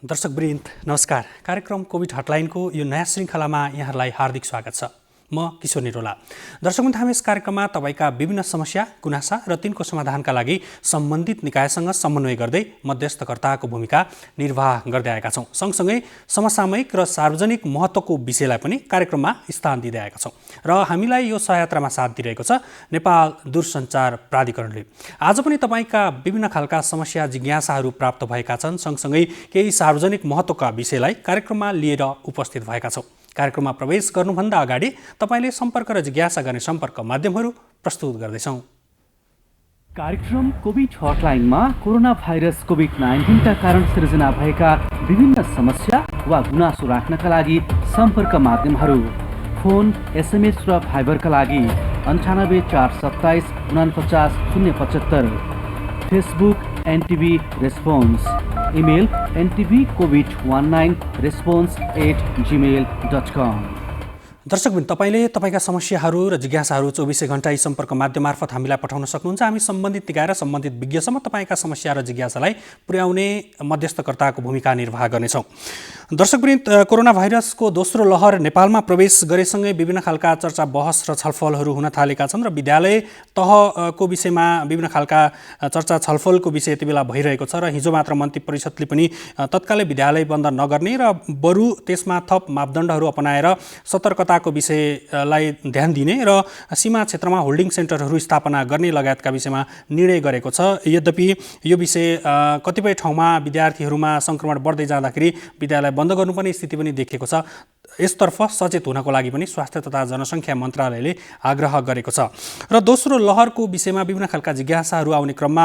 दर्शकवृन्द नमस्कार। कार्यक्रम कोभिड हटलाइनको यो नयाँ श्रृङ्खलामा यहाँहरूलाई हार्दिक स्वागत छ। म किशोर निरोला। दर्शकवृन्द, हामी यस कार्यक्रममा तपाईका विभिन्न समस्या, गुनासा र तिनको समाधानका लागि सम्बन्धित निकायसँग समन्वय गर्दै मध्यस्थकर्ताको भूमिका निर्वाह गर्दै आएका छौँ। सँगसँगै समसामयिक र सार्वजनिक महत्त्वको विषयलाई पनि कार्यक्रममा स्थान दिँदै आएका छौँ र हामीलाई यो सहयात्रामा साथ दिइरहेको छ नेपाल दूरसञ्चार प्राधिकरणले। आज पनि तपाईका विभिन्न खालका समस्या, जिज्ञासाहरू प्राप्त भएका छन्। सँगसँगै केही सार्वजनिक महत्त्वका विषयलाई कार्यक्रममा लिएर उपस्थित भएका छौँ। कार्यक्रममा प्रवेश गर्नुभन्दा अगाडि तपाईले सम्पर्क र जिज्ञासा गर्ने सम्पर्क माध्यमहरू प्रस्तुत गर्दैछौँ। कार्यक्रम कोभिड हटलाइनमा कोरोना भाइरस कोभिड-19 का कारण सृजना भएका विभिन्न समस्या वा गुनासो राख्नका लागि सम्पर्क माध्यमहरू फोन, एसएमएस र फाइबरका लागि 98 427 49 075, Facebook NTV response, email ntvcovid19response@gmail.com। दर्शकवृन्द, तपाईले तपाईका समस्याहरू र जिज्ञासाहरू 24 घण्टा यी सम्पर्क माध्यम मार्फत हामीलाई पठाउन सक्नुहुन्छ। हामी सम्बन्धित निकाय र सम्बन्धित विज्ञसम्म तपाईका समस्या र जिज्ञासालाई पुर्याउने मध्यस्थकर्ताको भूमिका निर्वाह गर्नेछौँ। दर्शकवृन्द, कोरोना भाइरसको दोस्रो लहर नेपालमा प्रवेश गरेसँगै विभिन्न खालका चर्चा, बहस र छलफलहरू हुन थालेका छन् र विद्यालय तहको विषयमा विभिन्न खालका चर्चा, छलफलको विषय यति बेला भइरहेको छ र हिजो मात्र मन्त्री परिषदले पनि तत्कालै विद्यालय बन्द नगर्ने र बरु त्यसमा थप मापदण्डहरू अपनाएर सतर्कताको विषयलाई ध्यान दिने र सीमा क्षेत्रमा होल्डिङ सेन्टरहरू स्थापना गर्ने लगायतका विषयमा निर्णय गरेको छ। यद्यपि यो विषय कतिपय ठाउँमा विद्यार्थीहरूमा सङ्क्रमण बढ्दै जाँदाखेरि विद्यालय बन्द गर्नुपर्ने स्थिति पनि देखिएको छ। यसतर्फ सचेत हुनको लागि पनि स्वास्थ्य तथा जनसङ्ख्या मन्त्रालयले आग्रह गरेको छ र दोस्रो लहरको विषयमा विभिन्न खालका जिज्ञासाहरू आउने क्रममा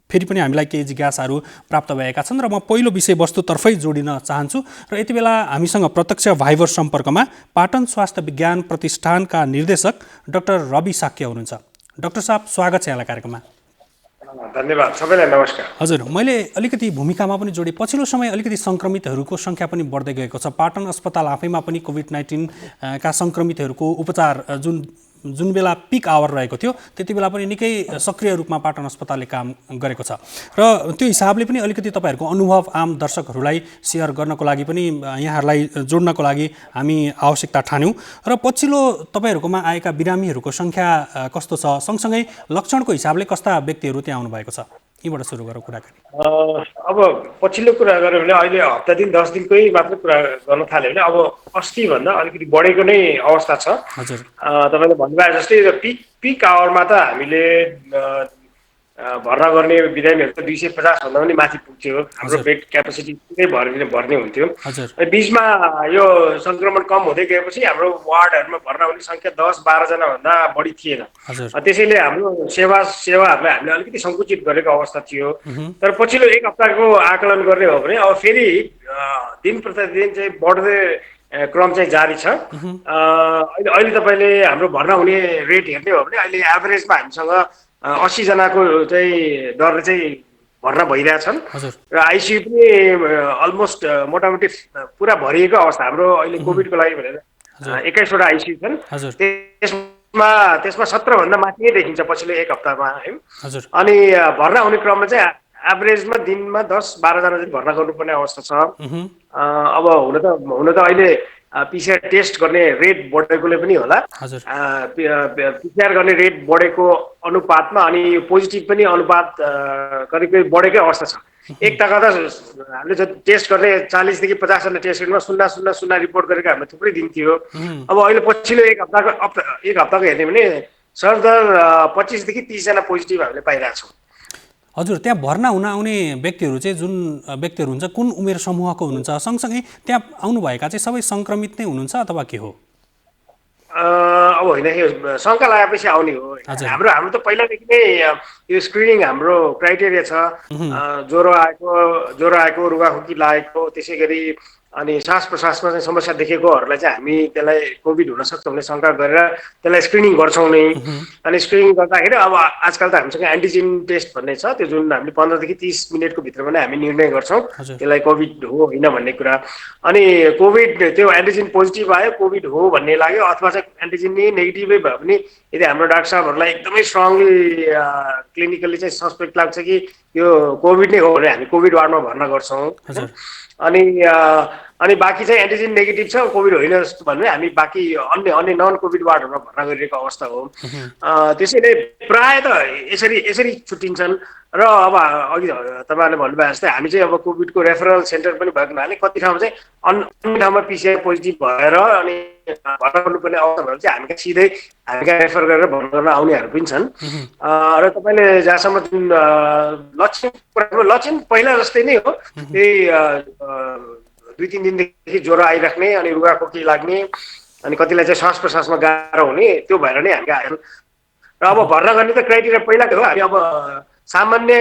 फेरि पनि हामीलाई केही जिज्ञासाहरू प्राप्त भएका छन् र म पहिलो विषयवस्तुतर्फै जोडिन चाहन्छु र यति बेला हामीसँग प्रत्यक्ष भाइबर सम्पर्कमा पाटन स्वास्थ्य विज्ञान प्रतिष्ठानका निर्देशक डाक्टर रवि साक्य हुनुहुन्छ। डाक्टर साहब, स्वागत छ यहाँलाई कार्यक्रममा। धन्यवाद, सबैलाई नमस्कार। हजुर, मैले अलिकति भूमिकामा पनि जोडेँ। पछिल्लो समय अलिकति सङ्क्रमितहरूको सङ्ख्या पनि बढ्दै गएको छ। पाटन अस्पताल आफैमा पनि कोभिड-19 का सङ्क्रमितहरूको उपचार जुन बेला पिक आवर रहेको थियो त्यति बेला पनि निकै सक्रिय रूपमा पाटन अस्पतालले काम गरेको छ र त्यो हिसाबले पनि अलिकति तपाईँहरूको अनुभव आम दर्शकहरूलाई सेयर गर्नको लागि पनि यहाँहरूलाई जोड्नको लागि हामी आवश्यकता ठान्यौँ र पछिल्लो तपाईँहरूकोमा आएका बिरामीहरूको सङ्ख्या कस्तो छ, सँगसँगै लक्षणको हिसाबले कस्ता व्यक्तिहरू त्यहाँ आउनुभएको छ, यहीँबाट सुरु गरौँ कुराकानी। अब पछिल्लो कुरा गऱ्यो भने अहिले हप्ता दिन 10 दिनकै मात्र कुरा गर्न थाल्यो भने अब अस्तिभन्दा अलिकति बढेको नै अवस्था छ। हजुर, तपाईँले भन्नुभयो जस्तै पिक आवरमा त हामीले भर्ना गर्ने बिरामीहरू त 250 भन्दा पनि माथि पुग्थ्यो। हाम्रो बेड क्यापेसिटी भर्ने हुन्थ्यो। बिचमा यो सङ्क्रमण कम हुँदै गएपछि हाम्रो वार्डहरूमा भर्ना हुने सङ्ख्या 10-12 जना भन्दा बढी थिएन। त्यसैले हाम्रो सेवाहरूलाई हामीले अलिकति सङ्कुचित गरेको अवस्था थियो। तर पछिल्लो एक हप्ताको आकलन गर्ने हो भने अब फेरि दिन प्रतिदिन चाहिँ बढ्दै क्रम चाहिँ जारी छ। अहिले तपाईँले हाम्रो भर्ना हुने रेट हेर्ने हो भने अहिले एभरेजमा हामीसँग 80 जनाको चाहिँ दरले चाहिँ भर्ना भइरहेछन् र आइसियु पनि अलमोस्ट मोटामोटी पुरा भरिएको अवस्था। हाम्रो अहिले कोभिडको लागि भनेर 21 वटा आइसियु छन्। त्यसमा 17 भन्दा माथि नै देखिन्छ पछिल्लो एक हप्तामा है। अनि भर्ना हुने क्रममा चाहिँ एभरेजमा दिनमा 10-12 जना चाहिँ भर्ना गर्नुपर्ने अवस्था छ। अब हुन त अहिले पिसिआर टेस्ट गर्ने रेट बढेकोले पनि होला, पिसिआर गर्ने रेट बढेको अनुपातमा अनि यो पोजिटिभ पनि अनुपात करिब बढेकै अवस्था छ। एकताका त हामीले टेस्ट गर्ने 40 देखि 50 जना टेस्ट रेटमा 0.00 रिपोर्ट गरेको हामीले थुप्रै दिन थियो। अब अहिले पछिल्लो एक हप्ताको हेर्ने भने सरदर 25 देखि 30 जना पोजिटिभ हामीले पाइरहेछौँ। हजुर, त्यहाँ भर्ना हुन आउने व्यक्तिहरू चाहिँ जुन व्यक्तिहरू हुन्छ कुन उमेर समूहको हुनुहुन्छ, सँगसँगै त्यहाँ आउनुभएका चाहिँ सबै सङ्क्रमित नै हुनुहुन्छ अथवा के हो? अब होइन, यो शङ्का लागेपछि आउने हो। हाम्रो त पहिलादेखि नै यो स्क्रिनिङ हाम्रो क्राइटेरिया छ। ज्वरो आएको, रुगाखोकी लागेको, त्यसै गरी अनि श्वास प्रश्वासमा चाहिँ समस्या देखेकोहरूलाई चाहिँ हामी त्यसलाई कोभिड हुनसक्छ भन्ने शङ्का गरेर त्यसलाई स्क्रिनिङ गर्छौँ नै। अनि स्क्रिनिङ गर्दाखेरि अब आजकल त हामीसँग एन्टिजेन टेस्ट भन्ने छ, त्यो जुन हामीले 15 देखि 30 मिनटको भित्रमा नै हामी निर्णय गर्छौँ त्यसलाई कोभिड हो होइन भन्ने कुरा। अनि कोभिड त्यो एन्टिजेन पोजिटिभ आयो, कोभिड हो भन्ने लाग्यो, अथवा चाहिँ एन्टिजेन नै नेगेटिभै भयो भने यदि हाम्रो डाक्टर साहबहरूलाई एकदमै स्ट्रङली क्लिनिकली चाहिँ सस्पेक्ट लाग्छ कि यो कोभिड नै हो भने हामी कोभिड वार्डमा भर्ना गर्छौँ। अनि बाँकी चाहिँ एन्टिजेन नेगेटिभ छ, कोभिड होइन भने हामी बाँकी अन्य नन कोभिड वार्डहरूमा भर्ना गरिरहेको अवस्था हो। त्यसैले प्रायः त यसरी छुट्टिन्छन्। र अब अघि तपाईँहरूले भन्नुभयो जस्तै हामी चाहिँ अब कोभिडको रेफरल सेन्टर पनि भएको हुनाले कति ठाउँमा चाहिँ अन्य ठाउँमा पिसिआर पोजिटिभ भएर अनि भर्ना गर्नुपर्ने अवस्था भएर चाहिँ हामी सिधै हामी कहाँ रेफर गरेर भर्ना गर्न आउनेहरू पनि छन्। र तपाईँले जहाँसम्म जुन लक्षण पहिला जस्तै नै हो, त्यही 2-3 दिनदेखि ज्वरो आइराख्ने अनि रुगाखोकी लाग्ने अनि कतिलाई चाहिँ श्वास प्रश्वासमा गाह्रो हुने, त्यो भएर नै हामी आयौँ। र अब भर्ना गर्ने त क्राइटेरिया पहिलाकै हो, हामी अब सामान्य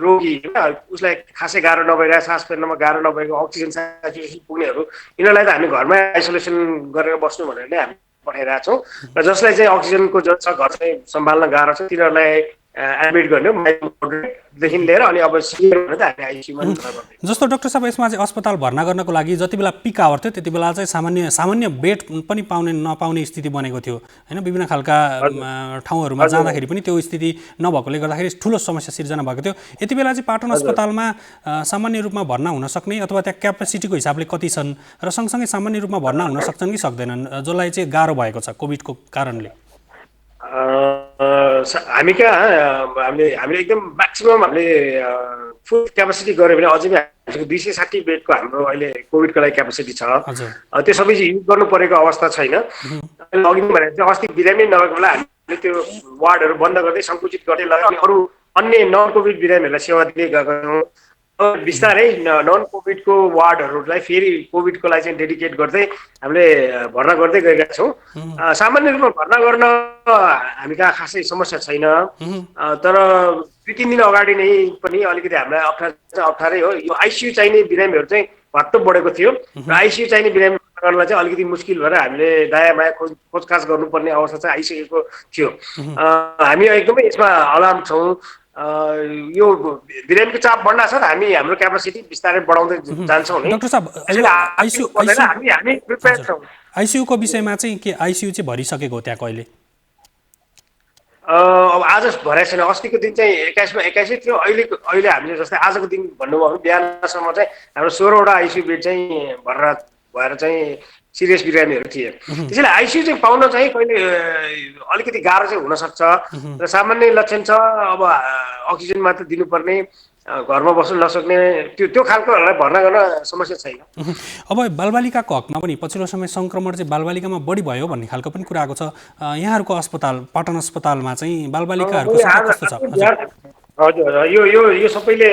रोगी उसलाई खासै गाह्रो नभइरहेको, सास फेर्नमा गाह्रो नभएको, अक्सिजन सेचुरेसन पुग्नेहरू यिनीहरूलाई त हामी घरमै आइसोलेसन गरेर बस्नु भनेर नै हामी पठाइरहेको छौँ। र जसलाई चाहिँ अक्सिजनको जो छ घर चाहिँ सम्हाल्न गाह्रो छ तिनीहरूलाई एडमिट गर्ने देखि लिएर अनि अब सिनियर भने त हामी आइसियुमा। जस्तो डाक्टर साहब यसमा चाहिँ अस्पताल भर्ना गर्नको लागि जति बेला पिक आवर थियो त्यति बेला चाहिँ सामान्य बेड पनि नपाउने स्थिति बनेको थियो होइन। विभिन्न खालका ठाउँहरूमा जाँदाखेरि पनि त्यो स्थिति नभएकोले गर्दाखेरि ठुलो समस्या सिर्जना भएको थियो। यति बेला चाहिँ पाटन अस्पतालमा सामान्य रूपमा भर्ना हुन सक्ने अथवा त्यहाँ क्यापेसिटीको हिसाबले कति छन् र सँगसँगै सामान्य रूपमा भर्ना हुन सक्छन् कि सक्दैनन् जसलाई चाहिँ गाह्रो भएको छ कोभिडको कारणले? हामी हामीले एकदम म्याक्सिमम हामीले फुल क्यापेसिटी गऱ्यो भने अझै हामीसँग 260 बेडको हाम्रो अहिले कोभिडको लागि क्यापेसिटी छ। त्यो सबै चाहिँ युज गर्नु परेको अवस्था छैन। अघि भने चाहिँ अस्ति बिरामी नभएको बेला हामीले त्यो वार्डहरू बन्द गर्दै सङ्कुचित गर्दै लगायो अनि अरू अन्य नन कोभिड बिरामीहरूलाई सेवा दिँदै गएको। बिस्तारै नन कोभिडको वार्डहरूलाई फेरि कोभिडको लागि चाहिँ डेडिकेट गर्दै हामीले भर्ना गर्दै गएका छौँ। सामान्य रूपमा भर्ना गर्न हामी कहाँ खासै समस्या छैन, तर 2-3 दिन अगाडि नै पनि अलिकति हामीलाई अप्ठ्यारै हो। यो आइसियु चाहिने बिरामीहरू चाहिँ भत्तो बढेको थियो र आइसियु चाहिने बिरामी गर्नलाई चाहिँ अलिकति मुस्किल भएर हामीले दायाँ बायाँ खोजखाज गर्नुपर्ने अवस्था चाहिँ आइसकेको थियो। हामी एकदमै यसमा अलार्म छौँ। यो बिरामीको चाप बढ्न छ, हामी हाम्रो क्यापेसिटी बिस्तारै बढाउँदै जान्छौँ नि। डाक्टर साहब हामी प्रिपेयर छौँ। आइसियुको विषयमा चाहिँ के आइसियु चाहिँ भरिसकेको हो त्यहाँ कहिले? अब आज भराइ छैन, अस्तिको दिन चाहिँ 21 थियो। अहिले हामीले जस्तै आजको दिन भन्नुभयो भने बिहानसम्म चाहिँ हाम्रो 16वटा आइसियु बेड चाहिँ भर्ना भएर चाहिँ सिरियस बिरामीहरू थिए। त्यसैले आइसियु चाहिँ पाउन चाहिँ कहिले अलिकति गाह्रो चाहिँ हुनसक्छ र सामान्य लक्षण छ। अब अक्सिजन मात्र दिनुपर्ने, घरमा बस्नु नसक्ने त्यो खालकोहरूलाई भर्ना गर्न समस्या छैन। अब बालबालिकाको हकमा पनि पछिल्लो समय सङ्क्रमण चाहिँ बालबालिकामा बढी भयो भन्ने खालको पनि कुरा आएको छ। यहाँहरूको अस्पताल पाटन अस्पतालमा चाहिँ बालबालिकाहरूको कस्तो छ? हजुर, यो सबैले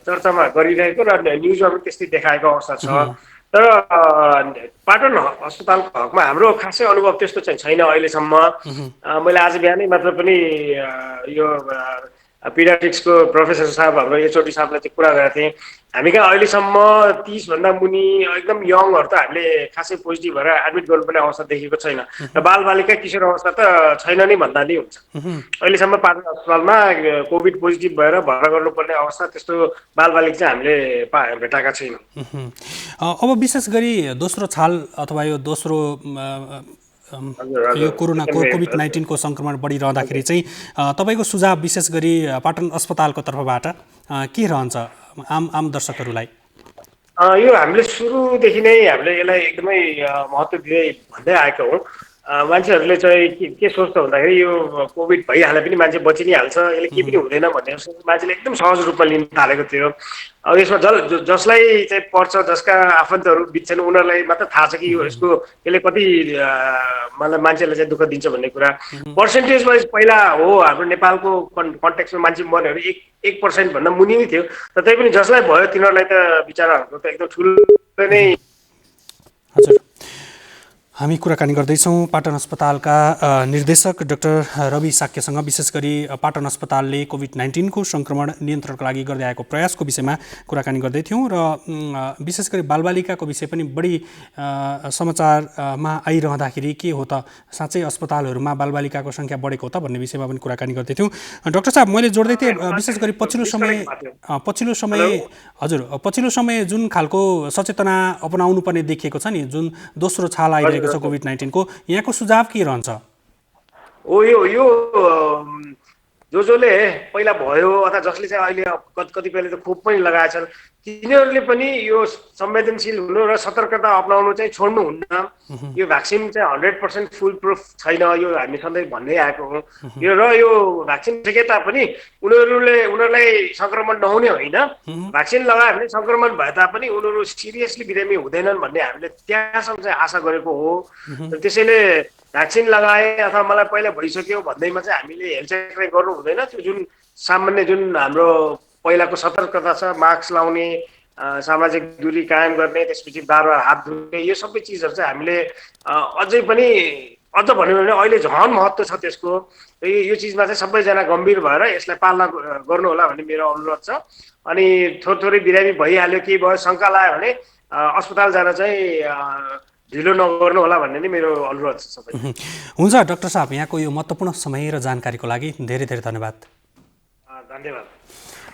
चर्चामा गरिरहेको र न्युजमा पनि त्यस्तै देखाएको अवस्था छ। तर पाटन अस्पतालको हकमा हाम्रो खासै अनुभव त्यस्तो चाहिँ छैन अहिलेसम्म। मैले आज बिहानै मात्र पनि यो पिडियाट्रिक्सको प्रोफेसर साहब हाम्रो एचओडी साहबलाई चाहिँ कुरा गरेको थिएँ। हामी कहाँ अहिलेसम्म 30 भन्दा मुनि एकदम यङहरू त हामीले खासै पोजिटिभ भएर एडमिट गर्नुपर्ने अवस्था देखेको छैन र बालबालिका किशोर अवस्था त छैन नै भन्दा नै हुन्छ। अहिलेसम्म पाटन अस्पतालमा कोभिड पोजिटिभ भएर भर्ना गर्नुपर्ने अवस्था त्यस्तो बालबालिका चाहिँ हामीले भेटाएका छैनौँ। अब विशेष गरी दोस्रो छाल अथवा यो दोस्रो यो कोभिड-19 को सङ्क्रमण बढिरहँदाखेरि चाहिँ तपाईँको सुझाव विशेष गरी पाटन अस्पतालको तर्फबाट के रहन्छ आम दर्शकहरूलाई? यो हामीले सुरुदेखि नै हामीले यसलाई एकदमै महत्त्व दिँदै भन्दै आएको हौँ। मान्छेहरूले चाहिँ के सोच्छ भन्दाखेरि यो कोभिड भइहाले पनि मान्छे बचि नै हाल्छ, यसले केही पनि हुँदैन भन्ने मान्छेले एकदम सहज रूपमा लिन थालेको थियो। अब यसमा जसलाई चाहिँ पर्छ, जसका आफन्तहरू बित्छन् उनीहरूलाई मात्र थाहा छ कि यसले कति मतलब मान्छेलाई चाहिँ दुःख दिन्छ भन्ने कुरा। पर्सेन्टेज वाइज पहिला हो हाम्रो नेपालको कन्टेक्समा मान्छे मर्नेहरू 1% भन्दा मुनि नै थियो, तर तै पनि जसलाई भयो तिनीहरूलाई त बिचराहरूको त एकदम ठुलो नै। हजुर, हामी कुराकानी गर्दैछौँ पाटन अस्पतालका निर्देशक डाक्टर रवि साक्यसँग। विशेष गरी पाटन अस्पतालले कोभिड-19 को सङ्क्रमण नियन्त्रणका लागि गर्दै आएको प्रयासको विषयमा कुराकानी गर्दै थियौँ र विशेष गरी बालबालिकाको विषय पनि बढी समाचारमा आइरहँदाखेरि के हो त साँच्चै अस्पतालहरूमा बालबालिकाको सङ्ख्या बढेको हो त भन्ने विषयमा पनि कुराकानी गर्दै थियौँ। डाक्टर साहब, मैले जोड्दै थिएँ विशेष गरी पछिल्लो समय जुन खालको सचेतना अपनाउनु पर्ने देखिएको छ नि, जुन दोस्रो छाल आइरहेको छ कोभिड-19 को, यहाँको सुझाव के रहन्छ? यो जसले पहिला भयो अथवा जसले चाहिँ अहिले कतिपयले त खोप पनि लगाएछन्, तिनीहरूले पनि यो संवेदनशील हुनु र सतर्कता अपनाउनु चाहिँ छोड्नुहुन्न। यो भ्याक्सिन चाहिँ 100% फुल प्रुफ छैन, यो हामी सधैँ भन्दै आएको हो। यो भ्याक्सिन सके तापनि उनीहरूलाई सङ्क्रमण नहुने होइन, भ्याक्सिन लगायो भने सङ्क्रमण भए तापनि उनीहरू सिरियसली बिरामी हुँदैनन् भन्ने हामीले त्यहाँसम्म चाहिँ आशा गरेको हो। त्यसैले भ्याक्सिन लगाए अथवा मलाई पहिला भइसक्यो भन्दैमा चाहिँ हामीले हेलचेक्राइ गर्नु हुँदैन। त्यो जुन सामान्य जुन हाम्रो पहिलाको सतर्कता छ, मास्क लाउने, सामाजिक दूरी कायम गर्ने, त्यसपछि बारबार हात धुने, यो सबै चिजहरू चाहिँ हामीले अझै पनि भन्यो भने अहिले झन् महत्त्व छ त्यसको। यो चिजमा चाहिँ सबैजना गम्भीर भएर यसलाई पालना गर्नु होला भन्ने मेरो अनुरोध छ। अनि थोरै बिरामी भइहाल्यो, केही भयो, शङ्का लाग्यो भने अस्पताल जान चाहिँ ढिलो नगर्नु होला भन्ने नै मेरो अनुरोध छ सबै। हुन्छ डाक्टर साहब, यहाँको यो महत्त्वपूर्ण समय र जानकारीको लागि धेरै धेरै धन्यवाद। धन्यवाद।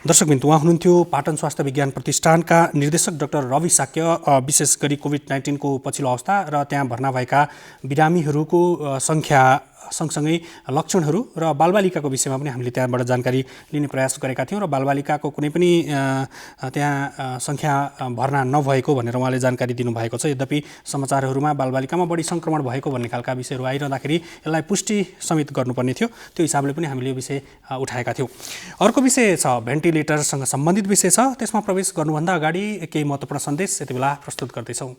दर्शकबिन्दु, उहाँ हुनुहुन्थ्यो पाटन स्वास्थ्य विज्ञान प्रतिष्ठानका निर्देशक डाक्टर रवि साक्य। विशेष गरी कोभिड-19 को पछिल्लो अवस्था र त्यहाँ भर्ना भएका बिरामीहरूको सङ्ख्या सँगसँगै लक्षणहरू र बालबालिकाको विषयमा पनि हामीले त्यहाँबाट जानकारी लिने प्रयास गरेका थियौँ र बालबालिकाको कुनै पनि त्यहाँ सङ्ख्या भर्ना नभएको भनेर उहाँले जानकारी दिनुभएको छ। यद्यपि समाचारहरूमा बालबालिकामा बढी सङ्क्रमण भएको भन्ने खालका विषयहरू आइरहँदाखेरि यसलाई पुष्टि समेत गर्नुपर्ने थियो। त्यो हिसाबले पनि हामीले यो विषय उठाएका थियौँ। अर्को विषय छ, भेन्टिलेटरसँग सम्बन्धित विषय छ। त्यसमा प्रवेश गर्नुभन्दा अगाडि केही महत्त्वपूर्ण सन्देश यति बेला प्रस्तुत गर्दैछौँ।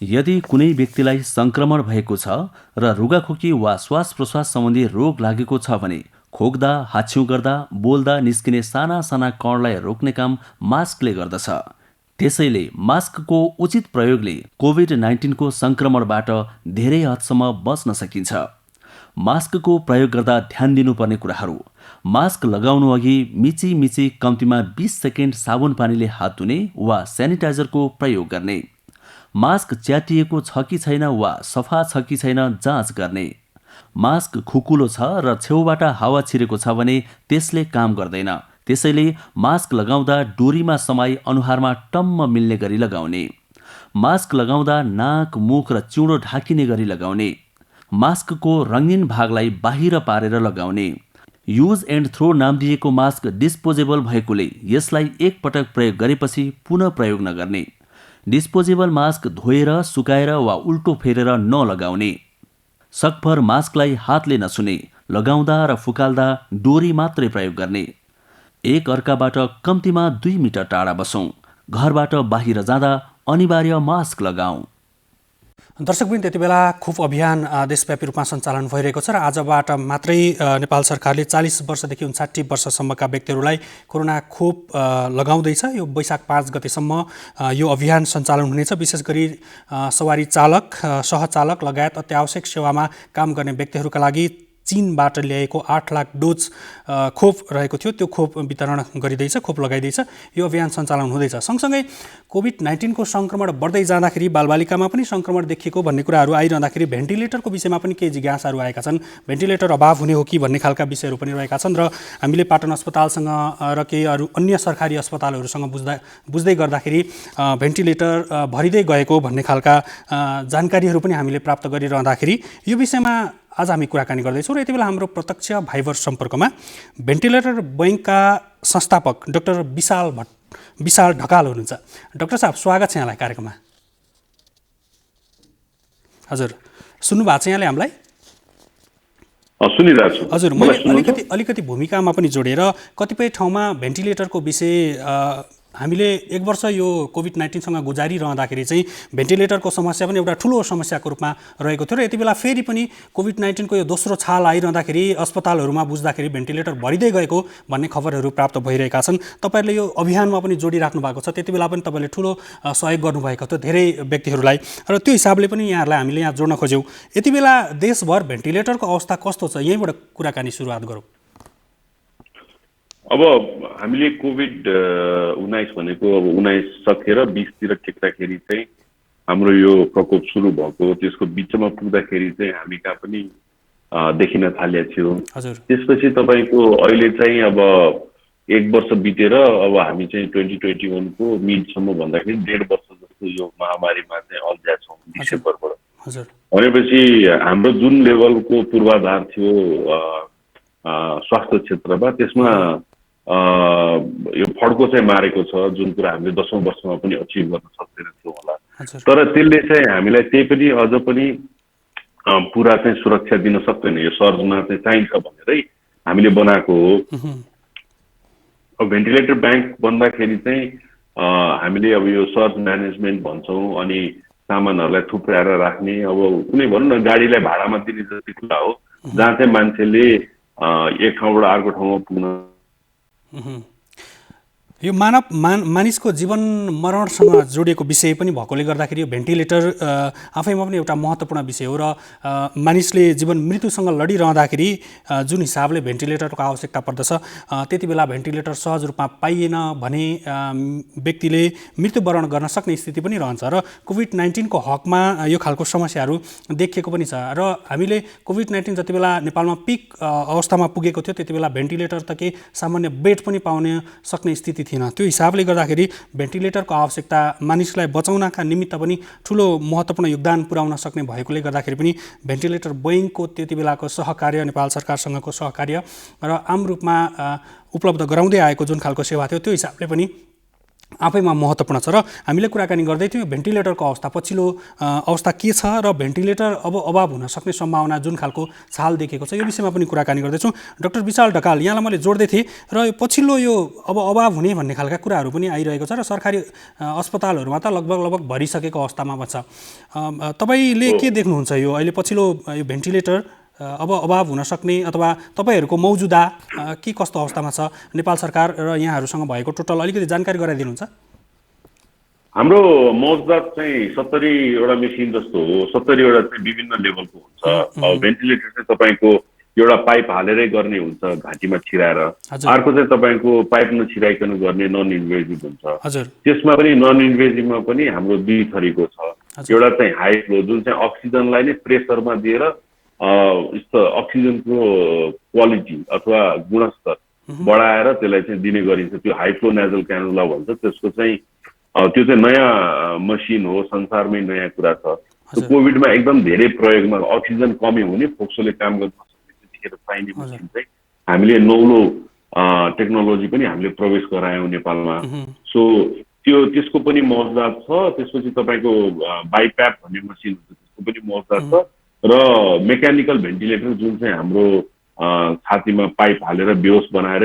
यदि कुनै व्यक्तिलाई सङ्क्रमण भएको छ र रुगाखोकी वा श्वास प्रश्वास सम्बन्धी रोग लागेको छ भने खोक्दा, हाच्छिउँ गर्दा, बोल्दा निस्किने साना साना कणलाई रोक्ने काम मास्कले गर्दछ। त्यसैले मास्कको उचित प्रयोगले कोभिड-19 को सङ्क्रमणबाट धेरै हदसम्म बच्न सकिन्छ। मास्कको प्रयोग गर्दा ध्यान दिनुपर्ने कुराहरू: मास्क लगाउनु अघि मिची कम्तीमा 20 सेकेन्ड साबुन पानीले हात धुने वा सेनिटाइजरको प्रयोग गर्ने। मास्क च्यातिएको छ कि छैन वा सफा छ कि छैन जाँच गर्ने। मास्क खुकुलो छ र छेउबाट हावा छिरेको छ भने त्यसले काम गर्दैन। त्यसैले मास्क लगाउँदा डोरीमा समाई अनुहारमा टम्म मिल्ने गरी लगाउने। मास्क लगाउँदा नाक, मुख र चिउँडो ढाकिने गरी लगाउने। मास्कको रङ्गीन भागलाई बाहिर पारेर लगाउने। युज एन्ड थ्रो नाम दिएको मास्क डिस्पोजेबल भएकोले यसलाई एक पटक प्रयोग गरेपछि पुनः प्रयोग नगर्ने। डिस्पोजेबल मास्क धोएर, सुकाएर वा उल्टो फेरेर नलगाउने। सकभर मास्कलाई हातले नछुने, लगाउँदा र फुकाल्दा डोरी मात्रै प्रयोग गर्ने। एक अर्काबाट कम्तीमा 2 मिटर टाढा बसौँ। घरबाट बाहिर जाँदा अनिवार्य मास्क लगाऊ। दर्शकवृन्द, यति बेला खोप अभियान देशव्यापी रूपमा सञ्चालन भइरहेको छ र आजबाट मात्रै नेपाल सरकारले 40 वर्षदेखि 59 वर्षसम्मका व्यक्तिहरूलाई कोरोना खोप लगाउँदैछ। यो वैशाख 5 गतेसम्म यो अभियान सञ्चालन हुनेछ। विशेष गरी सवारी चालक, सहचालक लगायत अत्यावश्यक सेवामा काम गर्ने व्यक्तिहरूका लागि चीनबाट ल्याएको 8 लाख डोज खोप रहेको थियो, त्यो खोप वितरण गरिँदैछ, खोप लगाइँदैछ। यो अभियान सञ्चालन हुँदैछ। सँगसँगै कोभिड-19 को सङ्क्रमण बढ्दै जाँदाखेरि बालबालिकामा पनि सङ्क्रमण देखिएको भन्ने कुराहरू आइरहँदाखेरि भेन्टिलेटरको विषयमा पनि केही जिज्ञासाहरू आएका छन्। भेन्टिलेटर अभाव हुने हो कि भन्ने खालका विषयहरू पनि रहेका छन् र हामीले पाटन अस्पतालसँग र केही अरू अन्य सरकारी अस्पतालहरूसँग बुझ्दै गर्दाखेरि भेन्टिलेटर भरिँदै गएको भन्ने खालका जानकारीहरू पनि हामीले प्राप्त गरिरहँदाखेरि यो विषयमा आज हामी कुराकानी गर्दैछौँ र यति बेला हाम्रो प्रत्यक्ष भाइबर सम्पर्कमा भेन्टिलेटर बैङ्कका संस्थापक डाक्टर विशाल ढकाल हुनुहुन्छ। डाक्टर साहब, स्वागत छ यहाँलाई कार्यक्रममा। हजुर, सुन्नुभएको छ यहाँले हामीलाई? सुनिरहेको छु। हजुर, मैले अलिकति भूमिकामा पनि जोडेर कतिपय ठाउँमा भेन्टिलेटरको विषय हामीले 1 वर्ष यो कोभिड-19सँग गुजारिरहँदाखेरि चाहिँ भेन्टिलेटरको समस्या पनि एउटा ठुलो समस्याको रूपमा रहेको थियो र यति बेला फेरि पनि कोभिड-19को यो दोस्रो छाल आइरहँदाखेरि अस्पतालहरूमा बुझ्दाखेरि भेन्टिलेटर भरिँदै गएको भन्ने खबरहरू प्राप्त भइरहेका छन्। तपाईँहरूले यो अभियानमा पनि जोडिराख्नु भएको छ, त्यति बेला पनि तपाईँले ठुलो सहयोग गर्नुभएको थियो धेरै व्यक्तिहरूलाई र त्यो हिसाबले पनि यहाँहरूलाई हामीले यहाँ जोड्न खोज्यौँ। यति बेला देशभर भेन्टिलेटरको अवस्था कस्तो छ, यहीँबाट कुराकानी सुरुवात गरौँ। अब हामीले कोभिड-19 भनेको अब 19 सकेर 20तिर टेक्दाखेरि चाहिँ हाम्रो यो प्रकोप सुरु भएको, त्यसको बिचमा पुग्दाखेरि चाहिँ हामी कहाँ पनि देखिन थालेका थियौँ। त्यसपछि तपाईँको अहिले चाहिँ अब 1 वर्ष बितेर अब हामी चाहिँ 2021को मिडसम्म भन्दाखेरि 1.5 वर्ष जस्तो यो महामारीमा चाहिँ अल्झिया छौँ डिसेम्बरबाट। भनेपछि हाम्रो जुन लेभलको पूर्वाधार थियो स्वास्थ्य क्षेत्रमा, त्यसमा यो फड्को चाहिँ मारेको छ, जुन कुरा हामीले 10औं वर्षमा पनि अचिभ गर्न सक्दैनथ्यौँ होला। तर त्यसले चाहिँ हामीलाई त्यही पनि अझ पनि पुरा चाहिँ सुरक्षा दिन सक्दैन, यो सर्जमा चाहिँ चाहिन्छ भनेरै हामीले बनाएको हो। अब भेन्टिलेटर ब्याङ्क बन्दाखेरि चाहिँ हामीले अब यो सर्ज म्यानेजमेन्ट भन्छौँ, अनि सामानहरूलाई थुप्राएर राख्ने, अब कुनै भनौँ न गाडीलाई भाडामा दिने जति कुरा हो, जहाँ चाहिँ मान्छेले एक ठाउँबाट अर्को ठाउँमा पुग्न। यो मानिसको जीवन मरणसँग जोडिएको विषय पनि भएकोले गर्दाखेरि यो भेन्टिलेटर आफैमा पनि एउटा महत्त्वपूर्ण विषय हो र मानिसले जीवन मृत्युसँग लडिरहँदाखेरि जुन हिसाबले भेन्टिलेटरको आवश्यकता पर्दछ त्यति बेला भेन्टिलेटर सहज रूपमा पाइएन भने व्यक्तिले मृत्युवरण गर्न सक्ने स्थिति पनि रहन्छ र कोभिड-19को हकमा यो खालको समस्याहरू देखिएको पनि छ। र हामीले कोभिड-19 जति बेला नेपालमा पिक अवस्थामा पुगेको थियो त्यति बेला भेन्टिलेटर त के सामान्य बेड पनि पाउन सक्ने स्थिति थिएन। त्यो हिसाबले गर्दाखेरि भेन्टिलेटरको आवश्यकता मानिसलाई बचाउनका निमित्त पनि ठुलो महत्त्वपूर्ण योगदान पुर्याउन सक्ने भएकोले गर्दाखेरि पनि भेन्टिलेटर बोइङको त्यति बेलाको सहकार्य, नेपाल सरकारसँगको सहकार्य र आम रूपमा उपलब्ध गराउँदै आएको जुन खालको सेवा थियो त्यो हिसाबले पनि आफैमा महत्त्वपूर्ण छ। र हामीले कुराकानी गर्दै थियौँ भेन्टिलेटरको अवस्था, पछिल्लो अवस्था के छ र भेन्टिलेटर अब अभाव हुन सक्ने सम्भावना जुन खालको छाल देखेको छ यो विषयमा पनि कुराकानी गर्दैछौँ। डाक्टर विशाल ढकाल, यहाँलाई मैले जोड्दै थिएँ र यो पछिल्लो यो अब अभाव हुने भन्ने खालका कुराहरू पनि आइरहेको छ र सरकारी अस्पतालहरूमा त लगभग भरिसकेको अवस्थामा छ। तपाईँले के देख्नुहुन्छ यो अहिले पछिल्लो यो भेन्टिलेटर अब अभाव हुन सक्ने अथवा तपाईँहरूको मौजुदा के कस्तो अवस्थामा छ, नेपाल सरकार र यहाँहरूसँग भएको टोटल अलिकति जानकारी गराइदिनुहुन्छ? हाम्रो मौजुदात चाहिँ 70वटा मेसिन जस्तो हो, 70वटा चाहिँ विभिन्न लेभलको हुन्छ। अब भेन्टिलेटर चाहिँ तपाईँको एउटा पाइप हालेरै गर्ने हुन्छ घाँटीमा छिराएर, अर्को चाहिँ तपाईँको पाइप नछिराइकन गर्ने नन इन्भेजिभ हुन्छ। त्यसमा पनि नन इन्भेजिभमा पनि हाम्रो 2 थरीको छ। एउटा चाहिँ हाई फ्लो, जुन चाहिँ अक्सिजनलाई नै प्रेसरमा दिएर अक्सिजनको क्वालिटी अथवा गुणस्तर बढाएर त्यसलाई चाहिँ दिने गरिन्छ, त्यो हाई फ्लो नेजल क्यानुला भन्छ। त्यसको चाहिँ त्यो चाहिँ नयाँ मसिन हो, संसारमै नयाँ कुरा छ। त्यो कोभिडमा एकदम धेरै प्रयोगमा अक्सिजन कमी हुने, फोक्सोले काम गर्न सक्ने त्यतिखेर चाहिने मसिन चाहिँ हामीले नौलो टेक्नोलोजी पनि हामीले प्रवेश गरायौँ नेपालमा। सो त्यसको पनि मौजुदात छ। त्यसपछि तपाईँको बाइप्याप भन्ने मसिन हुन्छ, त्यसको पनि मौजुदात छ। र मेकानिकल भेन्टिलेटर जुन चाहिँ हाम्रो छातीमा पाइप हालेर बेहोस बनाएर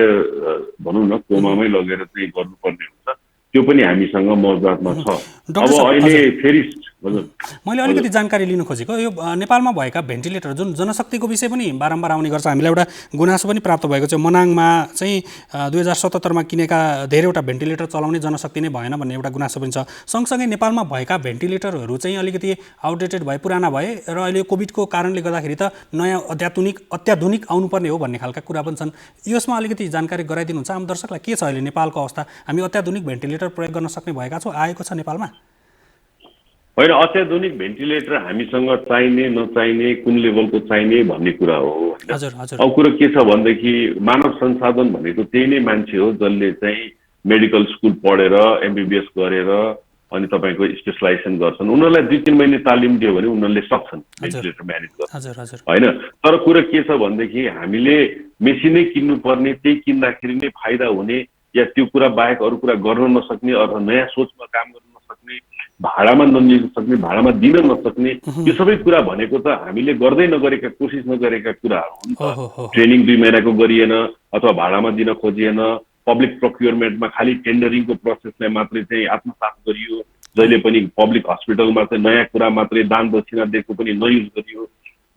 भनौँ न कोमामै लगेर चाहिँ गर्नुपर्ने हुन्छ, त्यो पनि हामीसँग मौजुदातमा छ। अब अहिले फेरि मैले अलिकति जानकारी लिन खोजेको यो नेपालमा भएका भेन्टिलेटर जुन जनशक्तिको विषय पनि बारम्बार आउने गर्छ, हामीलाई एउटा गुनासो पनि प्राप्त भएको छ। मनाङमा चाहिँ 2077मा किनेका धेरैवटा भेन्टिलेटर चलाउने जनशक्ति नै भएन भन्ने एउटा गुनासो पनि छ। सँगसँगै नेपालमा भएका भेन्टिलेटरहरू चाहिँ अलिकति आउटडेटेड भए, पुराना भए र अहिले कोभिडको कारणले गर्दाखेरि त नयाँ अत्याधुनिक आउनुपर्ने हो भन्ने खालका कुरा पनि छन्। यसमा अलिकति जानकारी गराइदिनुहुन्छ आम दर्शकलाई, के छ अहिले नेपालको अवस्था? हामी अत्याधुनिक भेन्टिलेटर प्रयोग गर्न सक्ने भएका छौँ, आएको छ नेपालमा? होइन, अत्याधुनिक भेन्टिलेटर हामीसँग चाहिने नचाहिने, कुन लेभलको चाहिने भन्ने कुरा हो। अब कुरो के छ भनेदेखि मानव संसाधन भनेको त्यही नै मान्छे हो जसले चाहिँ मेडिकल स्कुल पढेर MBBS गरेर अनि तपाईँको स्पेसलाइजेसन गर्छन्। उनीहरूलाई 2-3 महिना तालिम दियो भने उनीहरूले सक्छन् भेन्टिलेटर म्यानेज गर्न, होइन? तर कुरो के छ भनेदेखि हामीले मेसिनै किन्नुपर्ने, त्यही किन्दाखेरि नै फाइदा हुने या त्यो कुरा बाहेक अरू कुरा गर्न नसक्ने अथवा नयाँ सोचमा काम गर्न नसक्ने, भाडामा नलिन सक्ने, भाडामा दिन नसक्ने, यो सबै कुरा भनेको त हामीले गर्दै नगरेका, कोसिस नगरेका कुराहरू हुन्। ट्रेनिङ 2 महिनाको गरिएन अथवा भाडामा दिन खोजिएन पब्लिक प्रोक्योरमेन्टमा खालि टेन्डरिङको प्रोसेसलाई मात्रै चाहिँ आत्मसात गरियो, जहिले पनि पब्लिक हस्पिटलमा चाहिँ नयाँ कुरा मात्रै दान दक्षिणा दिएको पनि नयुज गरियो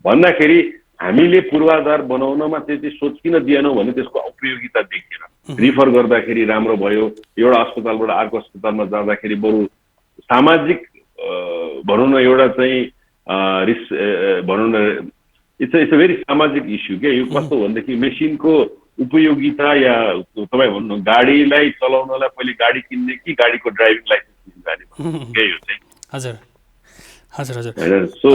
भन्दाखेरि हामीले पूर्वाधार बनाउनमा चाहिँ सोच किन दिएनौँ भने त्यसको उपयोगिता देखिएन। रिफर गर्दाखेरि राम्रो भयो, एउटा अस्पतालबाट अर्को अस्पतालमा जाँदाखेरि बरु सामाजिक भनौँ न एउटा चाहिँ भनौँ न इट्स अ भेरी सामाजिक इस्यु के यो। कस्तो भनेदेखि मेसिनको उपयोगिता या तपाईँ भन्नु गाडीलाई चलाउनलाई पहिले गाडी किन्ने कि गाडीको ड्राइभिङ लाइसेन्स किन्ने के यो चाहिँ। हजुर हजुर हजुर होइन, सो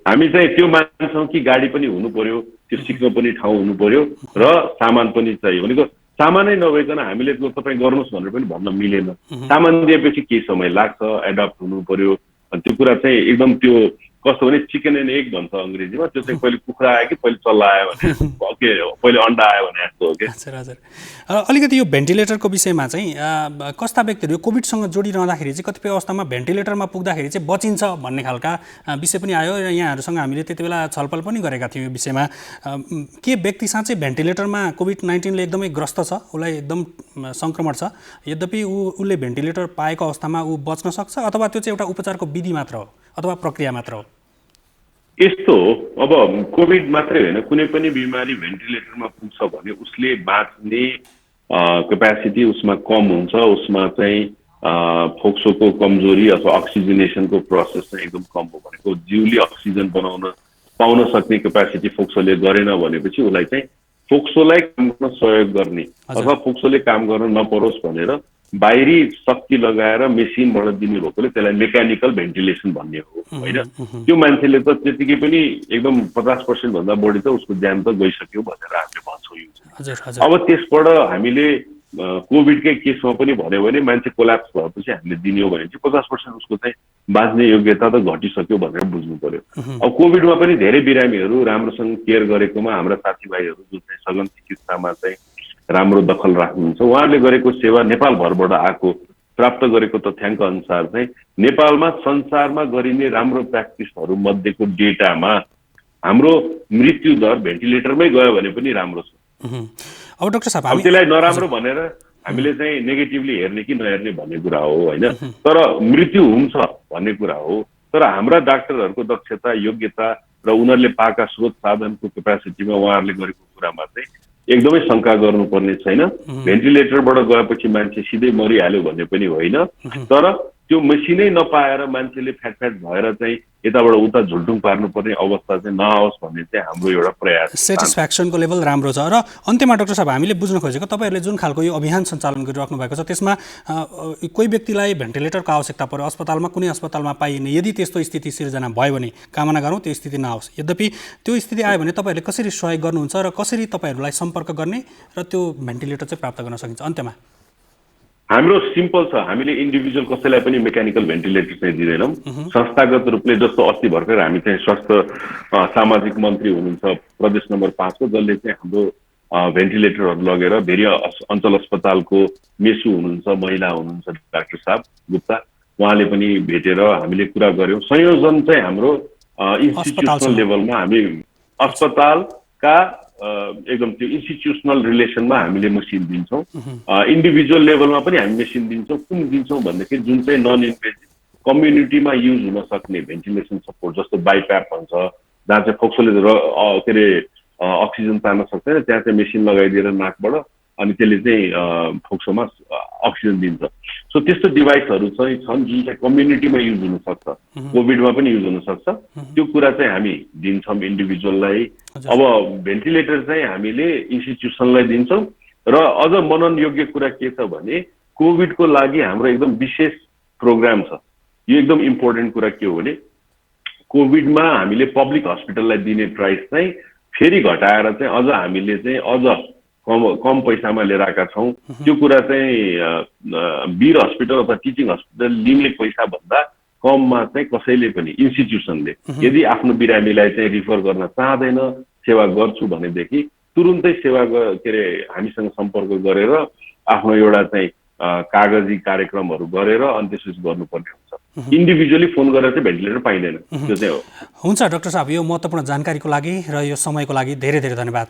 हामी चाहिँ त्यो मान्छौँ कि गाडी पनि हुनु पर्यो, त्यो सिक्न पनि ठाउँ हुनु पर्यो र सामान पनि चाहियो। भनेको सामानै नभइकन हामीले तपाईँ गर्नुहोस् भनेर पनि भन्न मिलेन। सामान दिएपछि केही समय लाग्छ, एडप्ट हुनु पर्यो। अनि त्यो कुरा चाहिँ एकदम त्यो कस्तो भने चिकन एन्ड एग भन्छ अङ्ग्रेजीमा, त्यो चाहिँ पहिले कुखुरा आयो कि पहिले चल्ला आयो भने के पहिले अन्डा आयो भने जस्तो हो कि। हजुर हजुर अलिकति यो भेन्टिलेटरको विषयमा चाहिँ कस्ता व्यक्तिहरू कोभिडसँग जोडिरहँदाखेरि चाहिँ कतिपय अवस्थामा भेन्टिलेटरमा पुग्दाखेरि चाहिँ बचिन्छ भन्ने खालका विषय पनि आयो र यहाँहरूसँग हामीले त्यति बेला छलफल पनि गरेका थियौँ यो विषयमा। के व्यक्ति साँच्चै भेन्टिलेटरमा कोभिड-19ले एकदमै ग्रस्त छ, उसलाई एकदम सङ्क्रमण छ, यद्यपि उसले भेन्टिलेटर पाएको अवस्थामा ऊ बच्न सक्छ अथवा त्यो चाहिँ एउटा उपचारको विधि मात्र हो अथवा प्रक्रिया मात्र हो? यस्तो हो, अब कोभिड मात्रै होइन, कुनै पनि बिमारी भेन्टिलेटरमा पुग्छ भने उसले बाँच्ने क्यापेसिटी उसमा कम हुन्छ, उसमा चाहिँ फोक्सोको कमजोरी अथवा अक्सिजनेसनको प्रोसेस चाहिँ एकदम कम हो। भनेको जिउले अक्सिजन पाउन सक्ने क्यापेसिटी फोक्सोले गरेन भनेपछि उसलाई चाहिँ फोक्सोलाई काम गर्न सहयोग गर्ने अथवा फोक्सोले काम गर्न नपरोस् भनेर बाहिरी शक्ति लगाएर मेसिनबाट दिने भएकोले त्यसलाई मेकानिकल भेन्टिलेसन भन्ने हो होइन। त्यो मान्छेले त त्यतिकै पनि एकदम 50% भन्दा बढी त उसको ज्यान त गइसक्यो भनेर हामीले भन्छौँ। अब त्यसबाट हामीले कोभिडकै केसमा पनि भन्यो भने मान्छे कोल्याप्स भएपछि हामीले दिने हो भने चाहिँ 50% उसको चाहिँ बाँच्ने योग्यता त घटिसक्यो भनेर बुझ्नु पर्यो। अब कोभिडमा पनि धेरै बिरामीहरू राम्रोसँग केयर गरेकोमा हाम्रा साथीभाइहरू जो चाहिँ सघन चिकित्सामा चाहिँ राम्रो दखल राख्नुहुन्छ, उहाँहरूले गरेको सेवा नेपालभरबाट आएको प्राप्त गरेको तथ्याङ्क अनुसार चाहिँ नेपालमा संसारमा गरिने राम्रो प्र्याक्टिसहरू मध्येको डेटामा हाम्रो मृत्यु दर भेन्टिलेटरमै गयो भने पनि राम्रो छ। अब डाक्टर साहब त्यसलाई नराम्रो भनेर हामीले चाहिँ नेगेटिभली हेर्ने कि नहेर्ने भन्ने कुरा हो होइन, तर मृत्यु हुन्छ भन्ने कुरा हो। तर हाम्रा डाक्टरहरूको दक्षता योग्यता र उनीहरूले पाएका स्रोत साधनको क्यापेसिटीमा उहाँहरूले गरेको कुरामा चाहिँ एकदमै शङ्का गर्नुपर्ने छैन। भेन्टिलेटरबाट गएपछि मान्छे सिधै मरिहाल्यो भन्ने पनि होइन, तर त्यो मेसिनै नपाएर मान्छेले फ्याट भएर चाहिँ यताबाट उता झुल्टुङ पार्नुपर्ने अवस्था चाहिँ नआओस् भन्ने चाहिँ हाम्रो एउटा प्रयास। सेटिस्फ्याक्सनको लेभल राम्रो छ। र अन्त्यमा डाक्टर साहब हामीले बुझ्न खोजेको तपाईँहरूले जुन खालको यो अभियान सञ्चालन गरिराख्नु भएको छ त्यसमा कोही व्यक्तिलाई भेन्टिलेटरको आवश्यकता पर्यो, अस्पतालमा कुनै अस्पतालमा पाइने, यदि त्यस्तो स्थिति सिर्जना भयो भने कामना गरौँ त्यो स्थिति नआओस्, यद्यपि त्यो स्थिति आयो भने तपाईँहरूले कसरी सहयोग गर्नुहुन्छ र कसरी तपाईँहरूलाई सम्पर्क गर्ने र त्यो भेन्टिलेटर चाहिँ प्राप्त गर्न सकिन्छ? अन्त्यमा हाम्रो सिम्पल छ, हामीले इन्डिभिजुअल कसैलाई पनि मेकानिकल भेन्टिलेटर चाहिँ दिँदैनौँ। संस्थागत रूपले जस्तो अस्ति भर्खर हामी चाहिँ स्वास्थ्य सामाजिक मन्त्री हुनुहुन्छ प्रदेश नम्बर 5 को, जसले चाहिँ हाम्रो भेन्टिलेटरहरू लगेर धेरै अञ्चल अस्पतालको मेसु हुनुहुन्छ, महिला हुनुहुन्छ डाक्टर साहब गुप्ता, उहाँले पनि भेटेर हामीले कुरा गऱ्यौँ। संयोजन चाहिँ हाम्रो इन्स्टिट्युसनल लेभलमा हामी अस्पतालका एकदम त्यो इन्स्टिट्युसनल रिलेसनमा हामीले मेसिन दिन्छौँ, इन्डिभिजुअल लेभलमा पनि हामी मेसिन दिन्छौँ। कुन दिन्छौँ भन्दाखेरि जुन चाहिँ नन इन्भेजिभ कम्युनिटीमा युज हुन सक्ने भेन्टिलेसन सपोर्ट, जस्तो बाइप्याप भन्छ, जहाँ चाहिँ फोक्सोले के अरे अक्सिजन तान्न सक्दैन, त्यहाँ चाहिँ मेसिन लगाइदिएर नाकबाट अनि त्यसले चाहिँ फोक्सोमा अक्सिजन दिन्छ। सो त्यस्तो डिभाइसहरू चाहिँ छन् जुन चाहिँ कम्युनिटीमा युज हुनसक्छ, कोभिडमा पनि युज हुनसक्छ। त्यो कुरा चाहिँ हामी दिन्छौँ इन्डिभिजुअललाई। अब भेन्टिलेटर चाहिँ हामीले इन्स्टिट्युसनलाई दिन्छौँ। र अझ मनन योग्य कुरा के छ भने कोभिडको लागि हाम्रो एकदम विशेष प्रोग्राम छ। यो एकदम इम्पोर्टेन्ट कुरा के हो भने कोभिडमा हामीले पब्लिक हस्पिटललाई दिने प्राइस चाहिँ फेरि घटाएर चाहिँ अझ हामीले चाहिँ अझ कम पैसामा लिएर आएका छौँ। त्यो कुरा चाहिँ वीर हस्पिटल अथवा टिचिङ हस्पिटल लिने पैसा भन्दा कममा चाहिँ कसैले पनि इन्स्टिट्युसनले यदि आफ्नो बिरामीलाई चाहिँ रिफर गर्न चाहँदैन, सेवा गर्छु भनेदेखि तुरुन्तै सेवा के अरे हामीसँग सम्पर्क गरेर आफ्नो एउटा चाहिँ कागजी कार्यक्रमहरू गरेर अनि त्यसपछि गर्नुपर्ने हुन्छ। इन्डिभिजुअली फोन गरेर चाहिँ भेन्टिलेटर पाइँदैन, त्यो चाहिँ हो। हुन्छ डाक्टर साहब, यो महत्त्वपूर्ण जानकारीको लागि र यो समयको लागि धेरै धेरै धन्यवाद।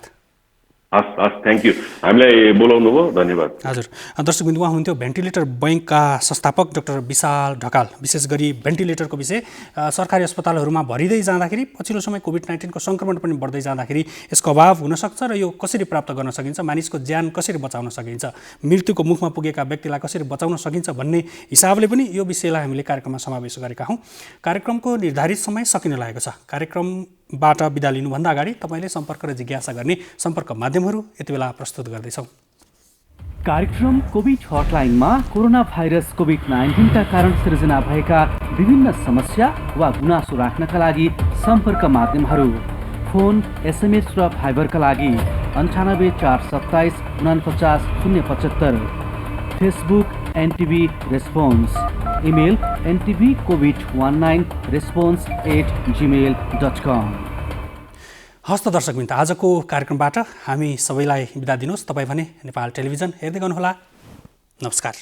हस् थ्याङ्क यू, हामीलाई बोलाउनु भयो, धन्यवाद। हजुर, दर्शकबिन्दु उहाँ हुनुहुन्थ्यो भेन्टिलेटर बैङ्कका संस्थापक डाक्टर विशाल ढकाल। विशेष गरी भेन्टिलेटरको विषय सरकारी अस्पतालहरूमा भरिँदै जाँदाखेरि पछिल्लो समय कोभिड-19 को सङ्क्रमण पनि बढ्दै जाँदाखेरि यसको अभाव हुनसक्छ र यो कसरी प्राप्त गर्न सकिन्छ, मानिसको ज्यान कसरी बचाउन सकिन्छ, मृत्युको मुखमा पुगेका व्यक्तिलाई कसरी बचाउन सकिन्छ भन्ने हिसाबले पनि यो विषयलाई हामीले कार्यक्रममा समावेश गरेका हौँ। कार्यक्रमको निर्धारित समय सकिन लागेको छ। कार्यक्रमबाट बिदा लिनुभन्दा अगाडि तपाईँले सम्पर्क र जिज्ञासा गर्ने सम्पर्क माध्यमहरू यति बेला प्रस्तुत गर्दैछौँ। कार्यक्रम कोभिड हटलाइनमा कोरोना भाइरस कोभिड-19 का कारण सृजना भएका विभिन्न समस्या वा गुनासो राख्नका लागि सम्पर्क माध्यमहरू। फोन, SMS र भाइबरका लागि 98 427 49 075, Facebook NTV response, email ntvcovid19response@gmail.com। हस्त दर्शकबिन्द, आजको कार्यक्रमबाट हामी सबैलाई बिदा दिनुहोस्। तपाईँ भने नेपाल टेलिभिजन हेर्दै गर्नुहोला। नमस्कार।